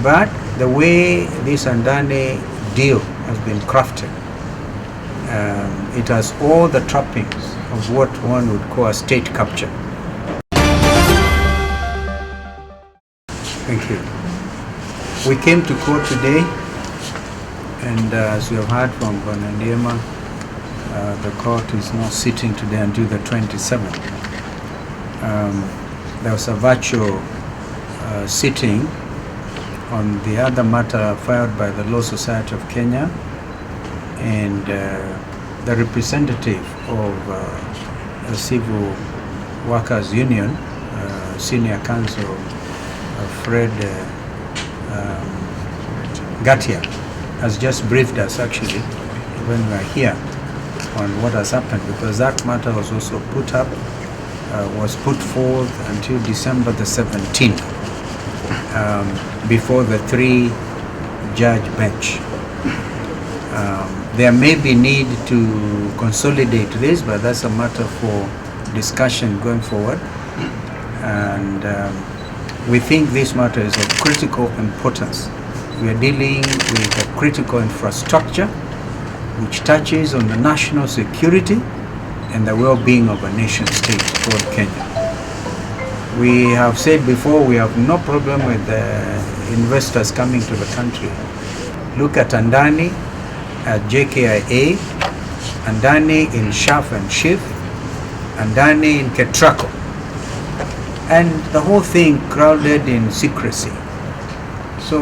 But the way this ADANI deal has been crafted, it has all the trappings of what one would call a state capture. Thank you. We came to court today, and as you have heard from Bwana, the court is not sitting today until the 27th. There was a virtual sitting on the other matter filed by the Law Society of Kenya, and the representative of the Civil Workers Union, Senior Counsel Fred Gatia, has just briefed us actually when we are here on what has happened, because that matter was also put up, was put forth until December the 17th before the 3-judge bench. There may be need to consolidate this, but that's a matter for discussion going forward. And we think this matter is of critical importance. We are dealing with a critical infrastructure which touches on the national security and the well-being of a nation state called Kenya. We have said before, we have no problem with investors coming to the country. Look at ADANI at JKIA, ADANI in Shaf and Shif, ADANI in Ketraco, and the whole thing crowded in secrecy. So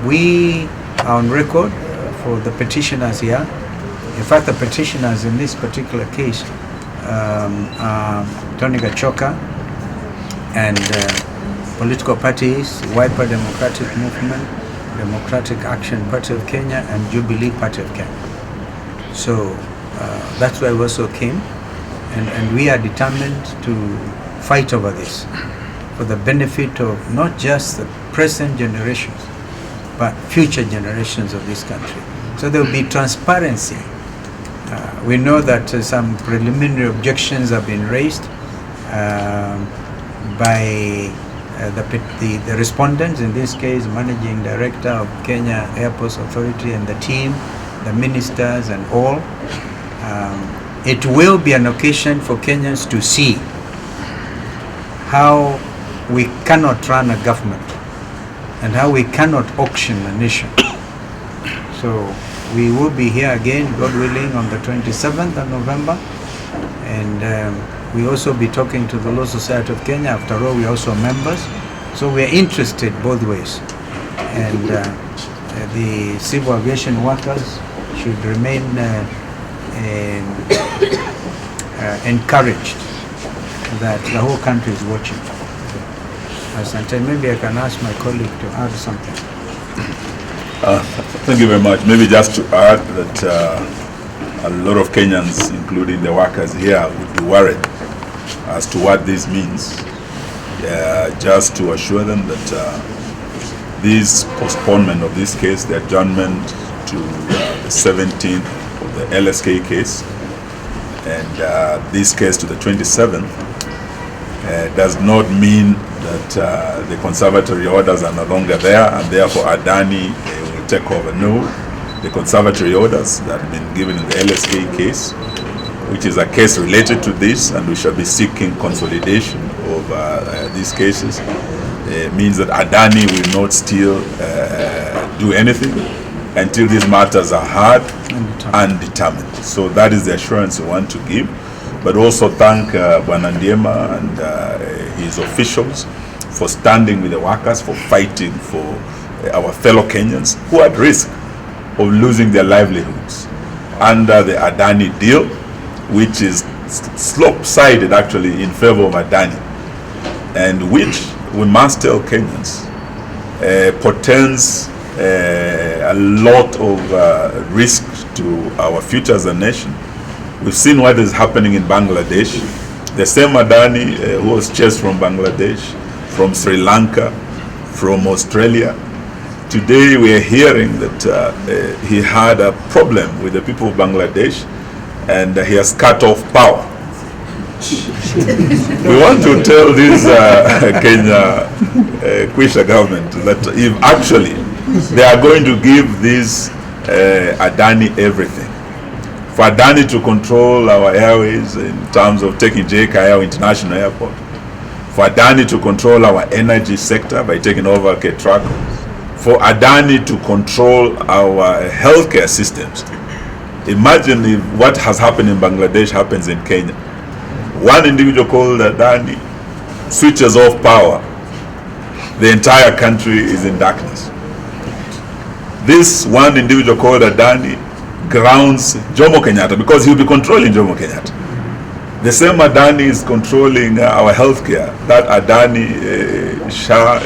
we are on record for the petitioners here. In fact, the petitioners in this particular case are Tony Gachoka and political parties, Wiper Democratic Movement, Democratic Action Party of Kenya, and Jubilee Party of Kenya. So that's why we also came, and we are determined to fight over this for the benefit of not just the present generations, but future generations of this country. So there will be transparency. We know that some preliminary objections have been raised by the respondents, in this case Managing Director of Kenya Airports Authority and the team, the ministers and all. It will be an occasion for Kenyans to see how we cannot run a government and how we cannot auction a nation. So we will be here again, God willing, on the 27th of November, and we also be talking to the Law Society of Kenya. After all, we are also members, so we are interested both ways, and the civil aviation workers should remain encouraged that the whole country is watching. Asante, maybe I can ask my colleague to add something. Thank you very much. Maybe just to add that a lot of Kenyans, including the workers here, would be worried as to what this means. Just to assure them that this postponement of this case, the adjournment to the 17th of the LSK case, and this case to the 27th, does not mean that the conservatory orders are no longer there and therefore ADANI will take over. No, the conservatory orders that have been given in the LSK case, which is a case related to this, and we shall be seeking consolidation of these cases, means that ADANI will not still do anything until these matters are heard and determined. So that is the assurance we want to give. But also thank Bwana Ndiema and his officials for standing with the workers, for fighting for our fellow Kenyans who are at risk of losing their livelihoods under the ADANI deal, which is slope-sided actually in favor of ADANI, and which we must tell Kenyans portends a lot of risk to our future as a nation. We've seen what is happening in Bangladesh. The same ADANI who was chased from Bangladesh, from Sri Lanka, from Australia. Today we are hearing that he had a problem with the people of Bangladesh, and he has cut off power We want to tell this Kenya Kwisha government that if actually they are going to give this ADANI everything, for ADANI to control our airways in terms of taking JKIA International Airport, for ADANI to control our energy sector by taking over KETRACO, for ADANI to control our healthcare systems. Imagine if what has happened in Bangladesh happens in Kenya. One individual called ADANI switches off power. The entire country is in darkness. This one individual called ADANI grounds Jomo Kenyatta because he'll be controlling Jomo Kenyatta. The same ADANI is controlling our healthcare. That ADANI, Shah,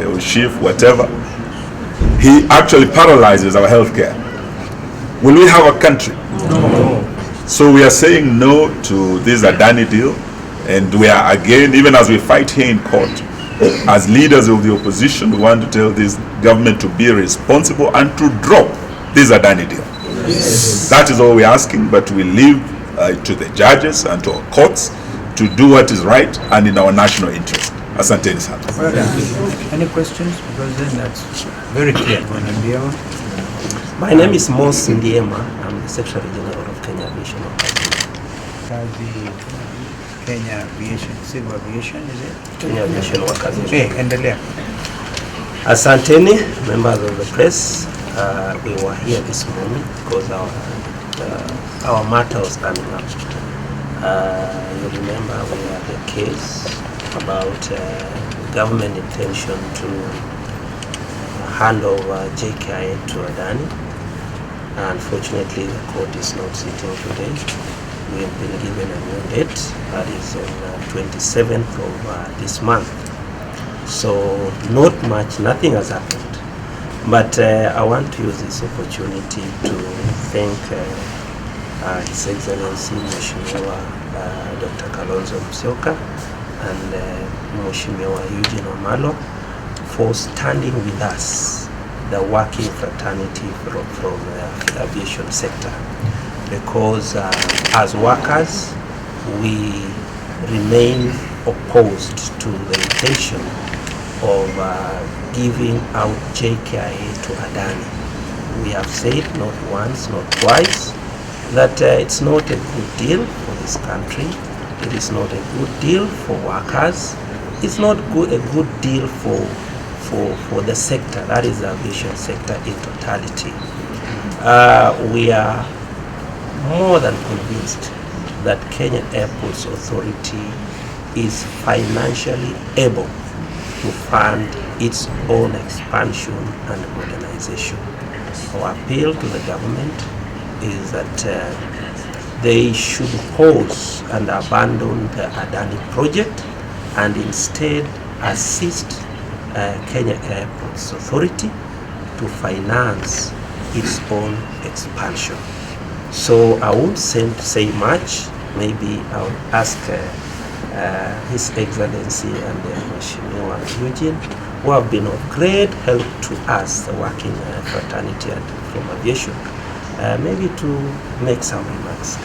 or Chief, whatever, he actually paralyzes our healthcare. Will we have a country? No. So we are saying no to this ADANI deal, and we are again, even as we fight here in court, as leaders of the opposition, we want to tell this government to be responsible and to drop this ADANI deal. Yes. That is all we're asking, but we leave to the judges and to our courts to do what is right and in our national interest. Asanteni sana. Any questions? Because then that's very clear. My name is Mos Ndiema. I'm the Secretary General of Kenya Aviation. Kenya Aviation, Civil Aviation, is it? Kenya Aviation Workers. Hey, endelea. Asanteni, members of the press. We were here this morning because our matter was coming up. You remember we had a case about government intention to hand over JKIA to ADANI. Unfortunately, the court is not sitting today. We have been given a new date, that is on 27th of this month. So not much, nothing has happened. But I want to use this opportunity to thank His Excellency Mheshimiwa Dr. KALONZO and Mheshimiwa Eugene Wamalwa for standing with us, the working fraternity from the aviation sector. Because as workers, we remain opposed to the intention of giving out JKIA to ADANI. We have said not once, not twice, that it's not a good deal for this country. It is not a good deal for workers. It's not a good deal for the sector, that is the aviation sector in totality. We are more than convinced that Kenya Airports Authority is financially able to fund its own expansion and modernization. Our appeal to the government is that they should pause and abandon the ADANI project and instead assist Kenya Airports Authority to finance its own expansion. So I won't say much. Maybe I'll ask His Excellency and Mheshimiwa Eugene, who have been of great help to us, the working fraternity and from aviation, maybe to make some remarks.